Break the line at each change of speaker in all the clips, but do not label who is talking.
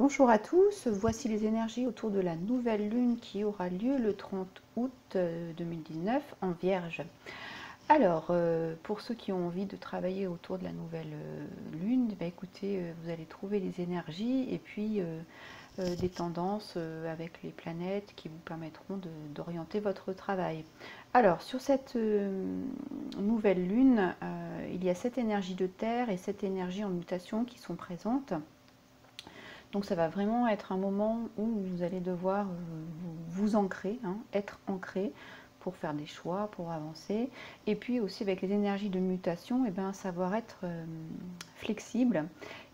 Bonjour à tous, voici les énergies autour de la nouvelle lune qui aura lieu le 30 août 2019 en Vierge. Alors, pour ceux qui ont envie de travailler autour de la nouvelle lune, écoutez, vous allez trouver les énergies et puis des tendances avec les planètes qui vous permettront d'orienter votre travail. Alors, sur cette nouvelle lune, il y a 7 énergies de terre et 7 énergies en mutation qui sont présentes. Donc ça va vraiment être un moment où vous allez devoir vous ancrer, être ancré pour faire des choix, pour avancer. Et puis aussi avec les énergies de mutation, savoir être flexible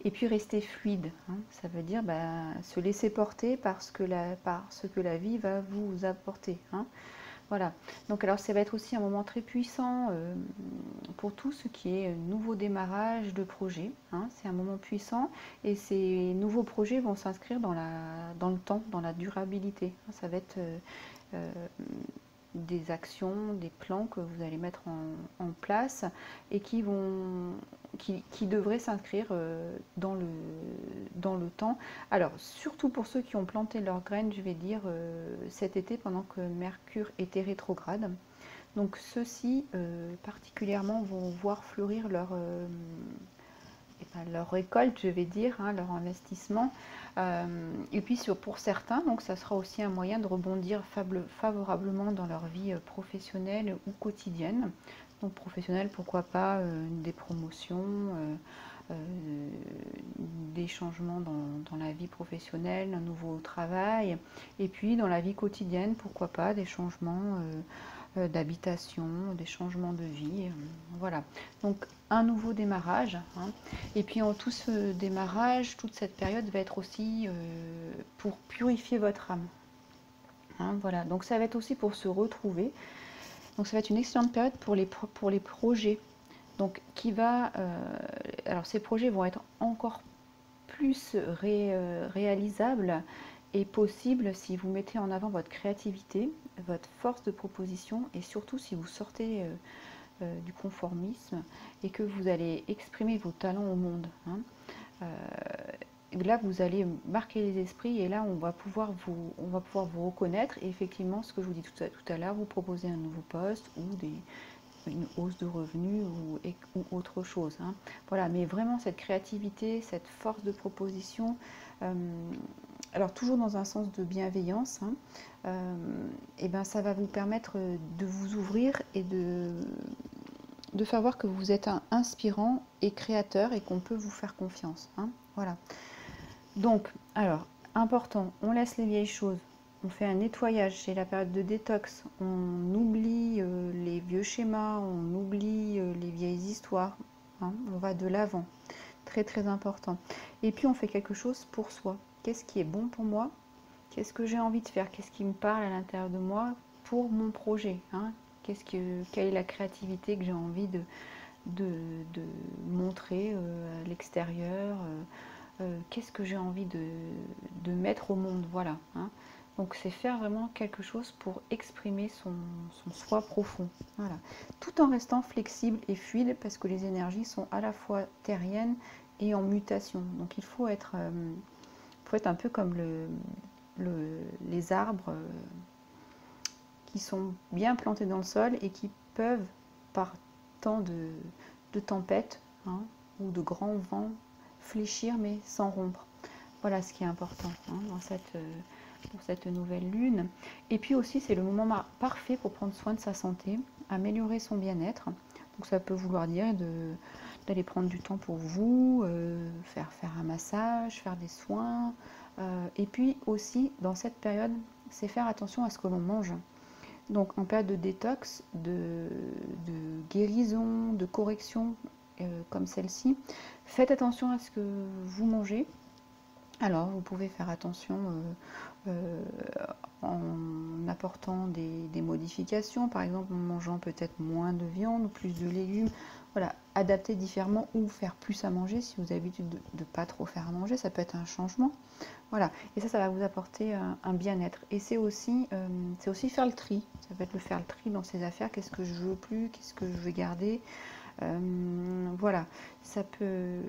et puis rester fluide. Ça veut dire se laisser porter par ce que la vie va vous apporter. Voilà, donc alors ça va être aussi un moment très puissant pour tout ce qui est nouveau démarrage de projet. C'est un moment puissant et ces nouveaux projets vont s'inscrire dans le temps, dans la durabilité. Ça va être des actions, des plans que vous allez mettre en place et qui devraient s'inscrire dans le temps. Alors, surtout pour ceux qui ont planté leurs graines, je vais dire cet été pendant que Mercure était rétrograde. Donc ceux-ci particulièrement vont voir fleurir leur récolte, je vais dire, leur investissement. Et puis pour certains, donc ça sera aussi un moyen de rebondir favorablement dans leur vie professionnelle ou quotidienne. Donc professionnelle, pourquoi pas des promotions, des changements dans la vie professionnelle, un nouveau travail. Et puis dans la vie quotidienne, pourquoi pas des changements d'habitation, des changements de vie. Voilà. Donc un nouveau démarrage. Et puis en tout ce démarrage, toute cette période va être aussi pour purifier votre âme. Voilà. Donc ça va être aussi pour se retrouver. Donc ça va être une excellente période pour les projets. Donc alors ces projets vont être encore plus réalisables et possibles si vous mettez en avant votre créativité, votre force de proposition et surtout si vous sortez du conformisme et que vous allez exprimer vos talents au monde. Là, vous allez marquer les esprits et là, on va pouvoir vous reconnaître. Et effectivement, ce que je vous dis tout à l'heure, vous proposer un nouveau poste ou une hausse de revenus ou autre chose. Voilà, mais vraiment cette créativité, cette force de proposition, alors toujours dans un sens de bienveillance, ça va vous permettre de vous ouvrir et de faire voir que vous êtes inspirant et créateur et qu'on peut vous faire confiance. Voilà. Donc, alors, important, on laisse les vieilles choses. On fait un nettoyage, c'est la période de détox, on oublie les vieux schémas, on oublie les vieilles histoires, on va de l'avant, très très important. Et puis on fait quelque chose pour soi. Qu'est-ce qui est bon pour moi? Qu'est-ce que j'ai envie de faire? Qu'est-ce qui me parle à l'intérieur de moi pour mon projet? Quelle est la créativité que j'ai envie de montrer à l'extérieur? Qu'est-ce que j'ai envie de mettre au monde? Voilà. Donc c'est faire vraiment quelque chose pour exprimer son soi profond. Voilà. Tout en restant flexible et fluide parce que les énergies sont à la fois terriennes et en mutation. Donc il faut être un peu comme les arbres qui sont bien plantés dans le sol et qui peuvent, par temps de tempête ou de grands vents, fléchir mais sans rompre. Voilà ce qui est important pour cette nouvelle lune. Et puis aussi, c'est le moment parfait pour prendre soin de sa santé, améliorer son bien-être. Donc ça peut vouloir dire d'aller prendre du temps pour vous, faire un massage, faire des soins. Et puis aussi, dans cette période, c'est faire attention à ce que l'on mange. Donc en période de détox, de guérison, de correction comme celle-ci, faites attention à ce que vous mangez. Alors vous pouvez faire attention en apportant des modifications, par exemple en mangeant peut-être moins de viande ou plus de légumes. Voilà, adapter différemment ou faire plus à manger si vous avez l'habitude de ne pas trop faire à manger, ça peut être un changement. Voilà, et ça va vous apporter un bien-être. Et c'est aussi faire le tri. Ça peut être faire le tri dans ses affaires. Qu'est-ce que je veux plus? Qu'est-ce que je veux garder? Voilà, ça peut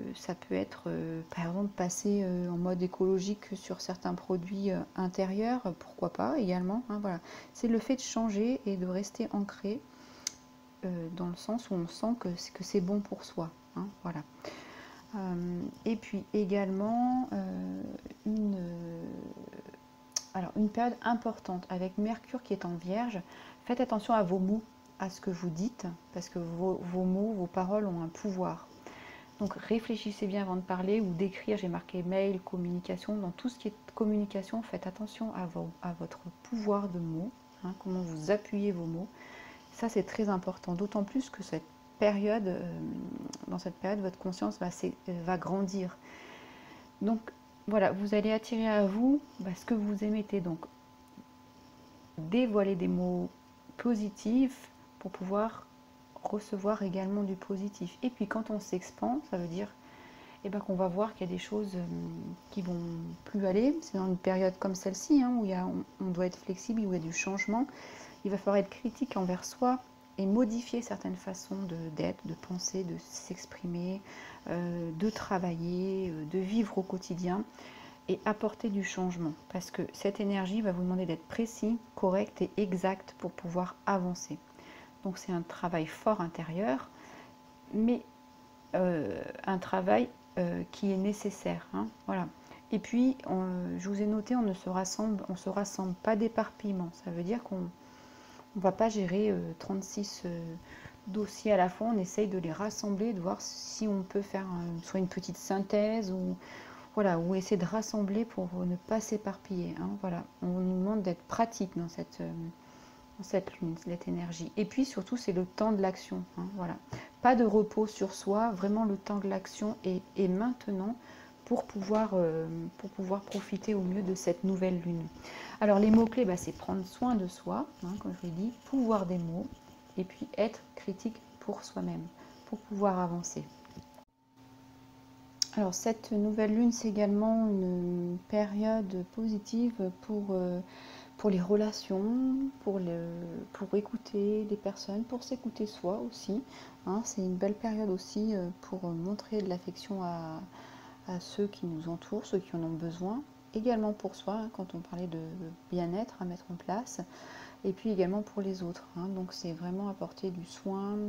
être par exemple passer en mode écologique sur certains produits intérieurs, pourquoi pas également, hein, voilà. C'est le fait de changer et de rester ancré dans le sens où on sent que c'est bon pour soi, hein, voilà. Et puis également une période importante avec Mercure qui est en Vierge. Faites attention à vos mots, à ce que vous dites, parce que vos mots, vos paroles ont un pouvoir. Donc réfléchissez bien avant de parler ou d'écrire. J'ai marqué mail, communication. Dans tout ce qui est communication, faites attention à votre pouvoir de mots, hein, comment vous appuyez vos mots. Ça, c'est très important, d'autant plus que cette période, dans cette période, votre conscience va grandir. Donc voilà, vous allez attirer à vous ce que vous émettez. Donc dévoiler des mots positifs pour pouvoir recevoir également du positif. Et puis quand on s'expand, ça veut dire qu'on va voir qu'il y a des choses qui vont plus aller. C'est dans une période comme celle-ci, hein, où on doit être flexible, où il y a du changement. Il va falloir être critique envers soi et modifier certaines façons d'être, de penser, de s'exprimer, de travailler, de vivre au quotidien et apporter du changement. Parce que cette énergie va vous demander d'être précis, correct et exact pour pouvoir avancer. Donc c'est un travail fort intérieur, mais un travail qui est nécessaire, hein, voilà. Et puis, je vous ai noté, on se rassemble pas d'éparpillement. Ça veut dire qu'on ne va pas gérer 36 dossiers à la fois. On essaye de les rassembler, de voir si on peut faire soit une petite synthèse ou voilà, ou essayer de rassembler pour ne pas s'éparpiller, hein, voilà. On nous demande d'être pratique dans cette lune, cette énergie. Et puis surtout, c'est le temps de l'action, hein, voilà. Pas de repos sur soi, vraiment le temps de l'action est maintenant pour pouvoir profiter au mieux de cette nouvelle lune. Alors les mots-clés, c'est prendre soin de soi, hein, comme je l'ai dit, pouvoir des mots, et puis être critique pour soi-même, pour pouvoir avancer. Alors cette nouvelle lune, c'est également une période positive pour les relations, pour écouter les personnes, pour s'écouter soi aussi, hein. C'est une belle période aussi pour montrer de l'affection à ceux qui nous entourent, ceux qui en ont besoin. Également pour soi, hein, quand on parlait de bien-être à mettre en place, et puis également pour les autres, hein. Donc c'est vraiment apporter du soin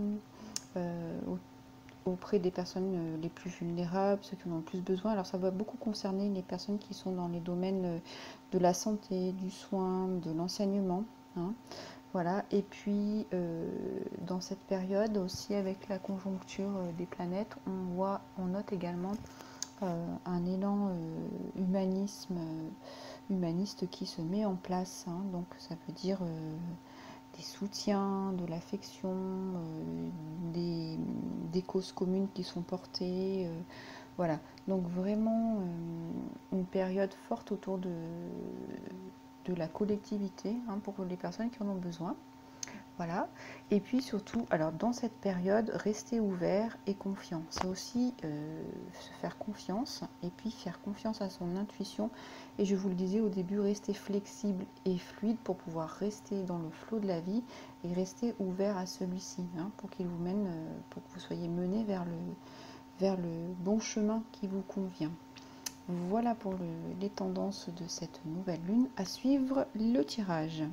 auprès des personnes les plus vulnérables, ceux qui en ont le plus besoin. Alors ça va beaucoup concerner les personnes qui sont dans les domaines de la santé, du soin, de l'enseignement, hein. Voilà. Et puis dans cette période aussi, avec la conjoncture des planètes, on note également un élan humaniste qui se met en place, hein. Donc ça veut dire des soutiens, de l'affection, des causes communes qui sont portées, voilà. Donc vraiment une période forte autour de la collectivité, hein, pour les personnes qui en ont besoin. Voilà. Et puis surtout, alors dans cette période, rester ouvert et confiant. C'est aussi se faire confiance et puis faire confiance à son intuition. Et je vous le disais au début, rester flexible et fluide pour pouvoir rester dans le flot de la vie et rester ouvert à celui-ci, hein, pour qu'il vous mène, pour que vous soyez mené vers le bon chemin qui vous convient. Voilà pour les tendances de cette nouvelle lune. À suivre le tirage.